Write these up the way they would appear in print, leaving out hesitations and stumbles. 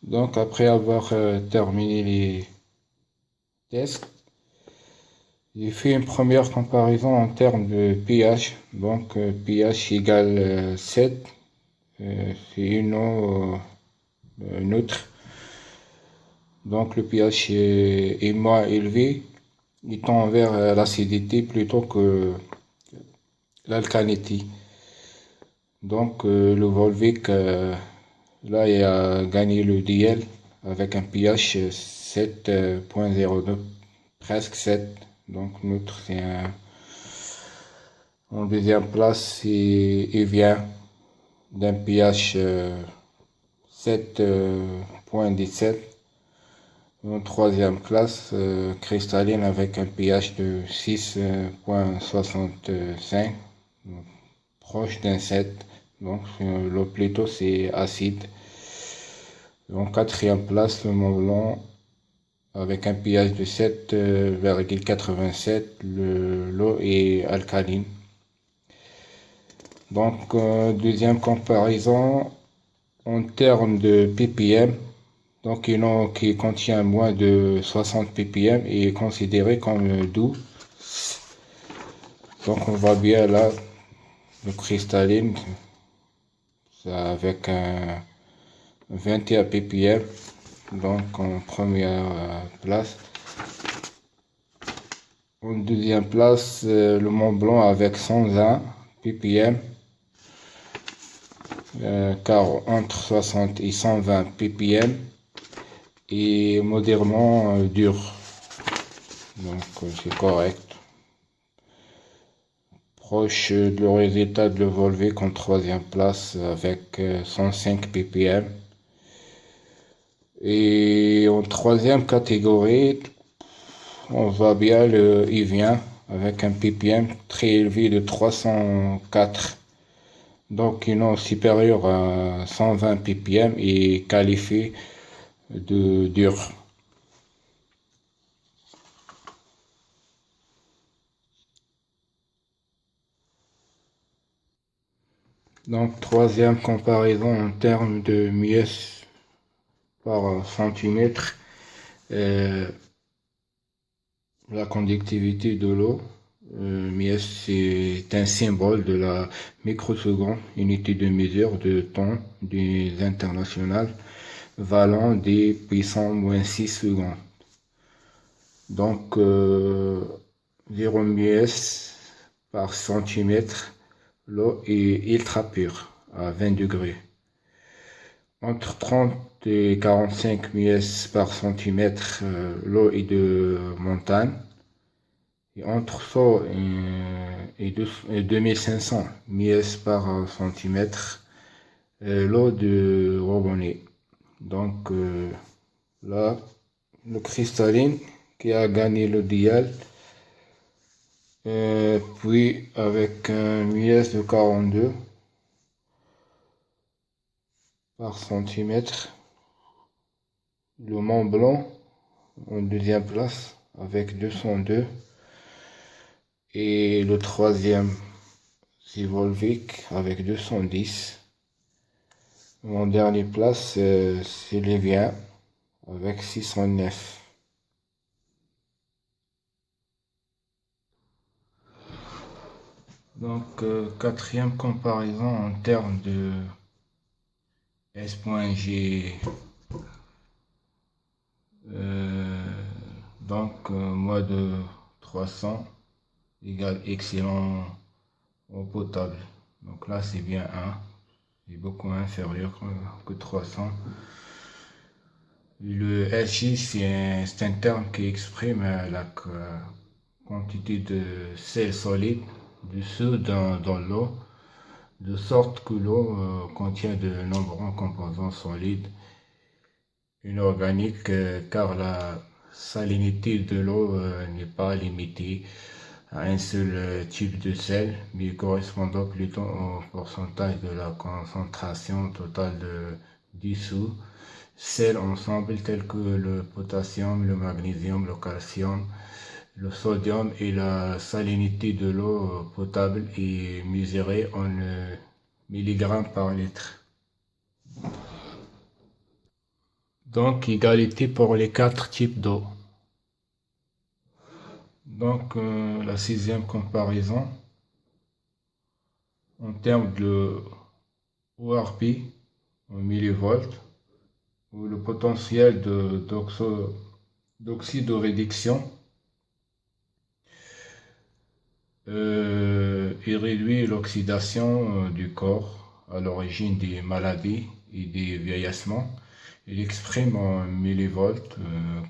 Donc après avoir terminé les tests, j'ai fait une première comparaison en termes de pH. Donc pH égale 7, c'est une eau neutre. Donc le pH est moins élevé, il tend vers l'acidité plutôt que l'alcalinité. Donc le Volvic, là, il a gagné le DL avec un pH 7.02, presque 7. Donc neutre, c'est un... En deuxième place, il vient d'un pH 7.17. En troisième classe, cristalline avec un pH de 6.65, proche d'un 7. Donc l'eau plutôt c'est acide. En quatrième place, le Mont Blanc avec un pH de 7,87. L'eau est alcaline. Donc deuxième comparaison en termes de ppm. Donc une eau qui contient moins de 60 ppm est considérée comme doux. Donc on voit bien là le cristalline avec un 21 ppm. Donc en première place. En deuxième place, le Mont Blanc avec 101 ppm. Car entre 60 et 120 ppm et modérément dur. Donc c'est correct. Proche de le résultat de le Volvic en troisième place avec 105 ppm. Et en troisième catégorie, on voit bien le Evian avec un ppm très élevé de 304. Donc une eau supérieure à 120 ppm est qualifiée de dur. Donc troisième comparaison en termes de mièce par centimètre, euh, la conductivité de l'eau. Mies c'est un symbole de la microseconde, unité de mesure de temps des internationales, valant des puissants moins 6 secondes. Donc 0 mies par centimètre, l'eau est ultra pure à 20 degrés. Entre 30 et 45 mies par centimètre, l'eau est de montagne. Et entre 100 et 2500 mies par centimètre, l'eau de robinet. Donc là, le cristalline qui a gagné le dial, puis avec un mies de 42 par centimètre. Le Mont Blanc en deuxième place avec 202. Et le troisième, c'est Volvic avec 210. En dernière place, c'est Lévien avec 609. Donc, quatrième comparaison en termes de S.G. Donc, moins de 300 égale excellent eau potable. Donc là, c'est bien 1. C'est beaucoup inférieur que 300. Le SG, c'est un terme qui exprime la quantité de sel solide dissous dans l'eau, de sorte que l'eau contient de nombreux composants solides inorganiques, car la salinité de l'eau n'est pas limitée à un seul type de sel, mais correspondant plutôt au pourcentage de la concentration totale de dissous sels ensemble tels que le potassium, le magnésium, le calcium, le sodium et la salinité de l'eau potable est mesurée en milligrammes par litre. Donc, égalité pour les 4 types d'eau. Donc, la 6e comparaison, en termes de ORP, en millivolts, où le potentiel d'oxydoréduction il réduit l'oxydation du corps à l'origine des maladies et des vieillissements. Il exprime en millivolts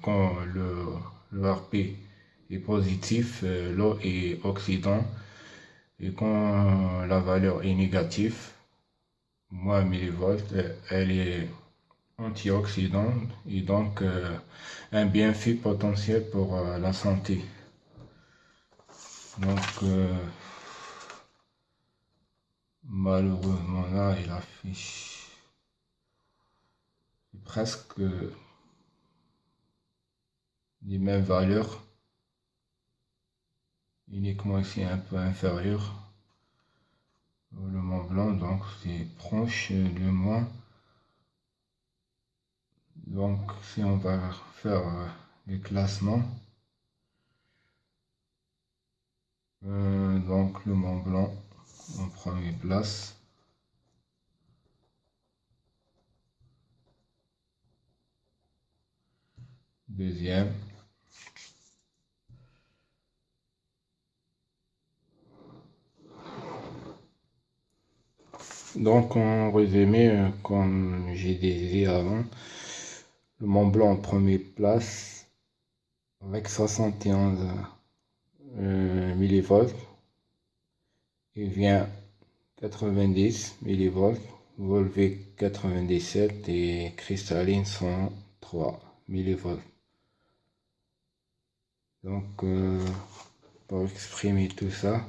quand le RP est positif, l'eau est oxydant, et quand la valeur est négative, moins millivolts, elle est antioxydante et donc un bienfait potentiel pour la santé. Donc, malheureusement, là, il affiche presque les mêmes valeurs, uniquement ici un peu inférieur. Le Mont Blanc, donc c'est proche le moins. Donc, si on va faire les classements, donc le Mont Blanc en première place. Deuxième. Donc, en résumé, comme j'ai dit avant, le Mont Blanc en première place avec 71 millivolts. Il vient 90 millivolts, Volvic 97 et cristalline 103 millivolts. Donc, pour exprimer tout ça,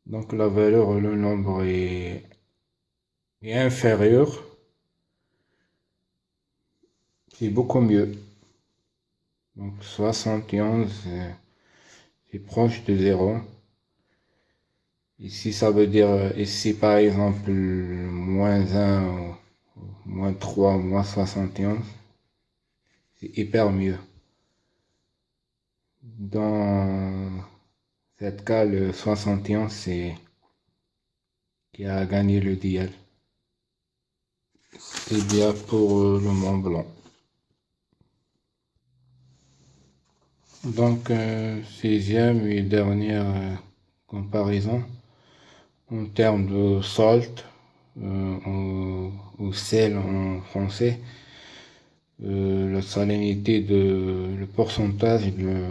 donc la valeur, le nombre est inférieur, c'est beaucoup mieux. Donc 71, c'est proche de 0. Ici, ça veut dire, ici par exemple, moins 1, moins 3, moins 71, c'est hyper mieux. Dans cette cas, le 71, c'est qui a gagné le duel. C'est bien pour le Mont Blanc. Donc, 6e et dernière comparaison en termes de salt ou sel en français, la salinité le pourcentage de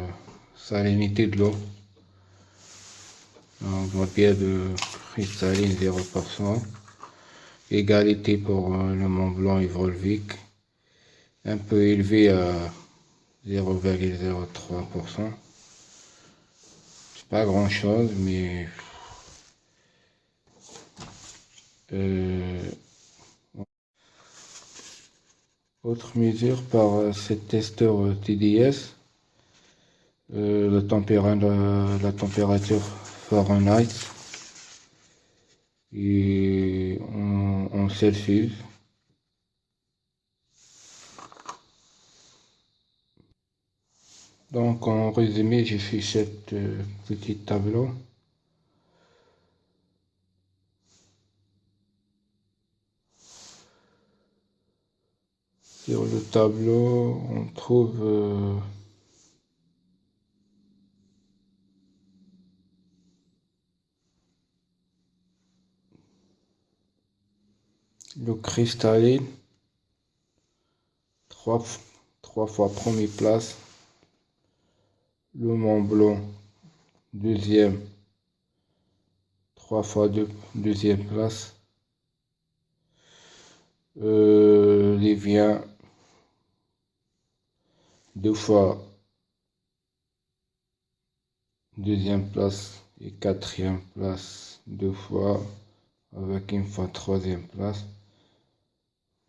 salinité de l'eau. On voit bien de cristalline 0%. Égalité pour le Mont Blanc et Volvic, un peu élevé à 0,03%. C'est pas grand chose, mais autre mesure par ces testeurs TDS, la température Fahrenheit et en Celsius. Donc en résumé, j'ai fait cette petite tableau. Sur le tableau, on trouve le cristalline, 3 fois première place. Le Mont Blanc, deuxième, 3 fois deuxième place. Livien, 2 fois deuxième place et quatrième place, 2 fois avec une fois troisième place.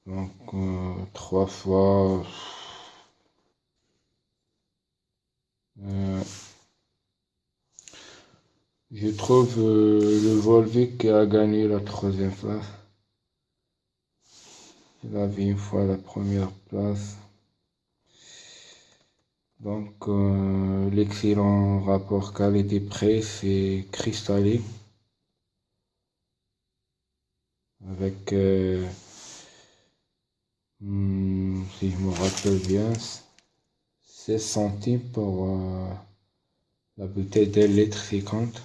Donc 3 fois je trouve le Volvic qui a gagné la troisième place. Il avait une fois la première place. Donc, l'excellent rapport qualité-prix, c'est cristallis avec, si je me rappelle bien, 16 centimes pour la bouteille d'un litre 50.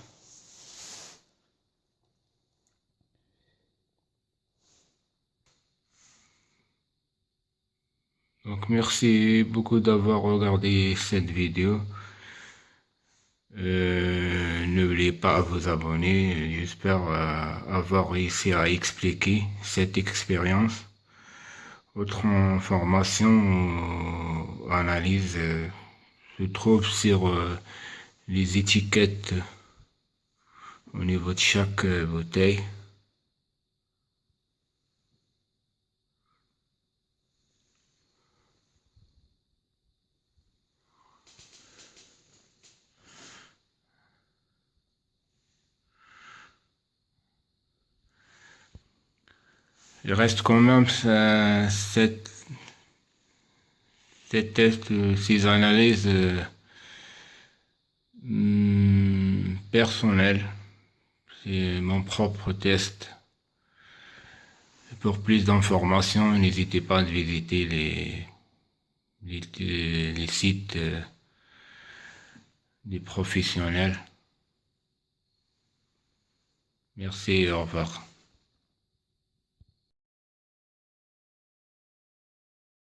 Donc, merci beaucoup d'avoir regardé cette vidéo. N'oubliez pas à vous abonner. J'espère avoir réussi à expliquer cette expérience. Autre information ou analyse se trouve sur les étiquettes au niveau de chaque bouteille. Il reste quand même ces tests, ces analyses personnelles. C'est mon propre test. Pour plus d'informations, n'hésitez pas à visiter les sites des professionnels. Merci et au revoir.